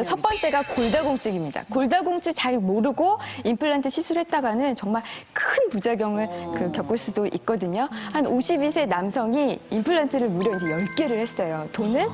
첫 번째가 골다공증입니다. 골다공증 잘 모르고 임플란트 시술했다가는 정말 큰 부작용을 겪을 수도 있거든요. 한 52세 남성이 임플란트를 무려 이제 10개를 했어요. 돈은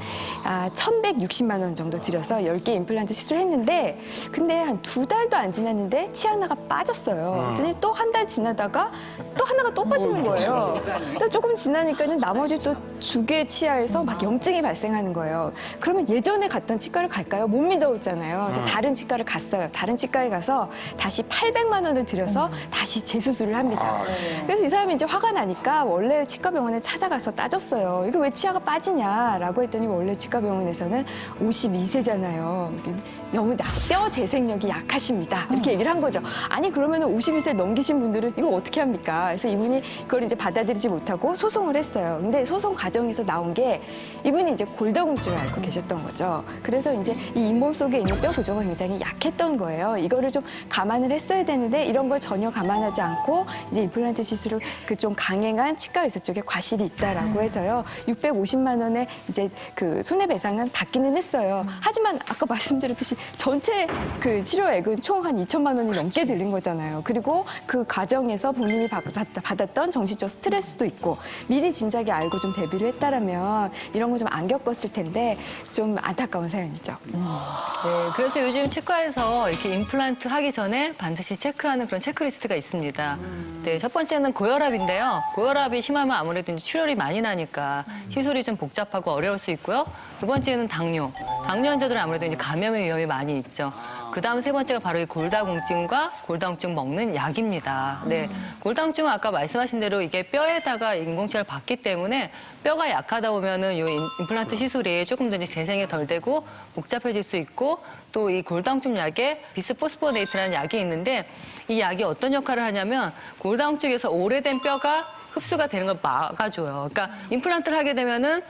1,160만 원 정도 들여서 10개 임플란트 시술했는데 근데 한 2달도 안 지났는데 치 하나가 빠졌어요. 그랬더니 또 한 달 지나다가 또 하나가 또 빠지는 거예요. 또 조금 지나니까는 나머지 또 2개 치아에서 막 염증이 발생하는 거예요. 그러면 예전에 갔던 치과를 갈까요? 못 믿어있잖아요. 그래서 다른 치과를 갔어요. 다른 치과에 가서 다시 800만 원을 들여서 다시 재수술을 합니다. 그래서 이 사람이 이제 화가 나니까 원래 치과병원에 찾아가서 따졌어요. 이거 왜 치아가 빠지냐라고 했더니 원래 치과병원에서는 52세잖아요. 너무 뼈 재생력이 약하십니다. 이렇게 얘기를 한 거죠. 아니 그러면 52세 넘기신 분들은 이거 어떻게 합니까? 그래서 이분이 그걸 이제 받아들이지 못하고 소송을 했어요. 근데 소송 과정에서 나온 게 이분이 이제 골다공증을 앓고 계셨던 거죠. 그래서 이제 이 잇몸 속에 있는 뼈 구조가 굉장히 약했던 거예요. 이거를 좀 감안을 했어야 되는데 이런 걸 전혀 감안하지 않고 이제 임플란트 시술을 그 좀 강행한 치과 의사 쪽에 과실이 있다라고 해서요. 650만 원의 이제 그 손해배상은 받기는 했어요. 하지만 아까 말씀드렸듯이 전체 그 치료액은 총 한 2천만 원이 넘게 들린 거잖아요. 그리고 그 과정에서 본인이 받았던 정신적 스트레스도 있고 미리 진작에 알고 좀 대비를 했다라면 이런 거 좀 안 겪었을 텐데 좀 안타까운 사연이죠. 네, 그래서 요즘 치과에서 이렇게 임플란트 하기 전에 반드시 체크하는 그런 체크리스트가 있습니다. 네, 첫 번째는 고혈압인데요. 고혈압이 심하면 아무래도 이제 출혈이 많이 나니까 시술이 좀 복잡하고 어려울 수 있고요. 두 번째는 당뇨. 당뇨 환자들은 아무래도 이제 감염의 위험이 많이 있죠. 그다음 세 번째가 바로 이 골다공증과 골다공증 먹는 약입니다. 네, 골다공증은 아까 말씀하신 대로 이게 뼈에다가 인공치아를 받기 때문에 뼈가 약하다 보면은 요 임플란트 시술이 조금 더 이제 재생이 덜 되고 복잡해질 수 있고 또 이 골다공증 약에 비스포스포네이트라는 약이 있는데 이 약이 어떤 역할을 하냐면 골다공증에서 오래된 뼈가 흡수가 되는 걸 막아줘요. 그러니까 임플란트를 하게 되면은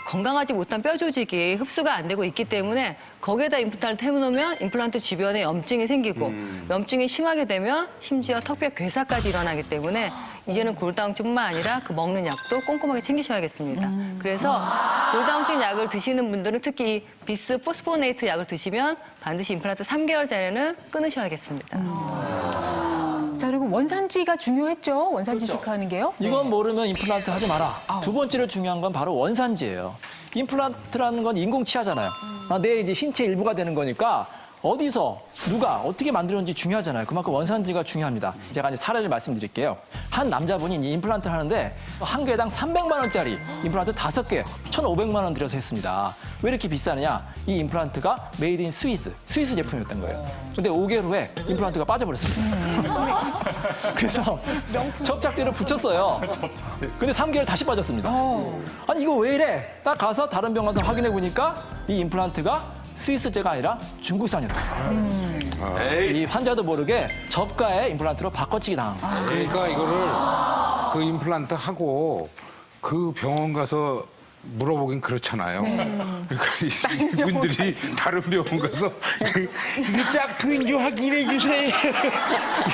건강하지 못한 뼈 조직이 흡수가 안 되고 있기 때문에 거기에다 임플란트 해놓으면 임플란트 주변에 염증이 생기고 염증이 심하게 되면 심지어 턱뼈 괴사까지 일어나기 때문에 이제는 골다공증뿐만 아니라 그 먹는 약도 꼼꼼하게 챙기셔야겠습니다. 그래서 골다공증 약을 드시는 분들은 특히 이 비스포스포네이트 약을 드시면 반드시 임플란트 3개월 전에는 끊으셔야겠습니다. 자, 그리고 원산지가 중요했죠. 원산지 체크하는 게요. 이건 모르면 임플란트 하지 마라. 두 번째로 중요한 건 바로 원산지예요. 임플란트라는 건 인공치아잖아요. 내 이제 신체 일부가 되는 거니까 어디서 누가 어떻게 만들었는지 중요하잖아요. 그만큼 원산지가 중요합니다. 제가 이제 사례를 말씀드릴게요. 한 남자분이 이제 임플란트를 하는데 한 개당 300만 원짜리 임플란트 5개, 1,500만 원 들여서 했습니다. 왜 이렇게 비싸느냐? 이 임플란트가 메이드 인 스위스 제품이었던 거예요. 근데 5개월 후에 임플란트가 빠져버렸습니다. 그래서 접착제를 붙였어요. 근데 3개월 다시 빠졌습니다. 아니 이거 왜 이래? 딱 가서 다른 병원에서 확인해 보니까 이 임플란트가 스위스제가 아니라 중국산이었다. 이 환자도 모르게 저가의 임플란트로 바꿔치기 당한 거예요. 그러니까 이거를 그 임플란트 하고 그 병원 가서 물어보긴 그렇잖아요. 그러니까 이분들이 다른 병원 가서 이게 짝퉁인지 확인해 주세요.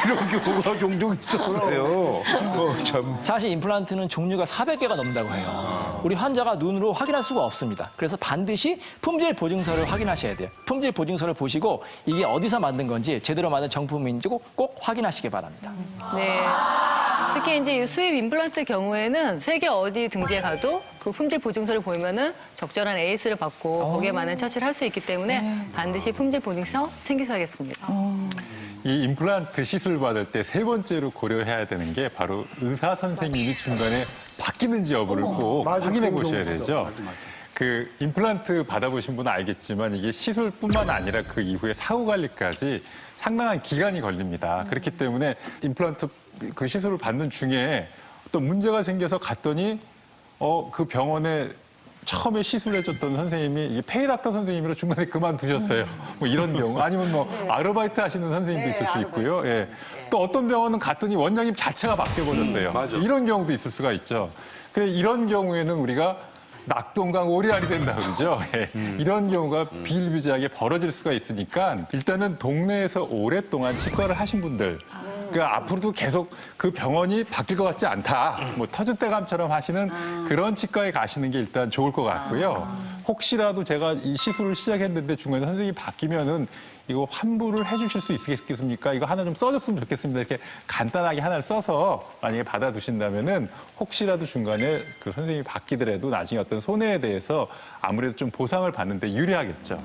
이런 경우가 종종 있었어요. 참. 사실 임플란트는 종류가 400개가 넘는다고 해요. 우리 환자가 눈으로 확인할 수가 없습니다. 그래서 반드시 품질 보증서를 확인하셔야 돼요. 품질 보증서를 보시고 이게 어디서 만든 건지 제대로 만든 정품인지 꼭 확인하시기 바랍니다. 네. 특히 이제 이 수입 임플란트 경우에는 세계 어디 등지에 가도 그 품질 보증서를 보이면은 적절한 AS를 받고 거기에 맞는 처치를 할 수 있기 때문에 반드시 품질 보증서 챙기셔야겠습니다. 이 임플란트 시술 받을 때 세 번째로 고려해야 되는 게 바로 의사 선생님이 중간에 바뀌는지 여부를 꼭 확인해 보셔야 되죠. 그 임플란트 받아보신 분은 알겠지만 이게 시술뿐만 아니라 그 이후에 사후 관리까지 상당한 기간이 걸립니다. 그렇기 때문에 임플란트 그 시술을 받는 중에 또 문제가 생겨서 갔더니 그 병원에 처음에 시술해줬던 선생님이 이게 페이닥터 선생님이라 중간에 그만두셨어요. 뭐 이런 경우 아니면 뭐 아르바이트 하시는 선생님도 있을 수 있고요. 예. 또 어떤 병원은 갔더니 원장님 자체가 바뀌어버렸어요. 이런 경우도 있을 수가 있죠. 그래 이런 경우에는 우리가 낙동강 오리알이 된다 그러죠. 예. 이런 경우가 비일비재하게 벌어질 수가 있으니까 일단은 동네에서 오랫동안 치과를 하신 분들 그러니까 앞으로도 계속 그 병원이 바뀔 것 같지 않다. 뭐 터줏대감처럼 하시는 그런 치과에 가시는 게 일단 좋을 것 같고요. 혹시라도 제가 이 시술을 시작했는데 중간에 선생님이 바뀌면은 이거 환불을 해주실 수 있겠습니까? 이거 하나 좀 써줬으면 좋겠습니다. 이렇게 간단하게 하나를 써서 만약에 받아두신다면은 혹시라도 중간에 그 선생님이 바뀌더라도 나중에 어떤 손해에 대해서 아무래도 좀 보상을 받는데 유리하겠죠.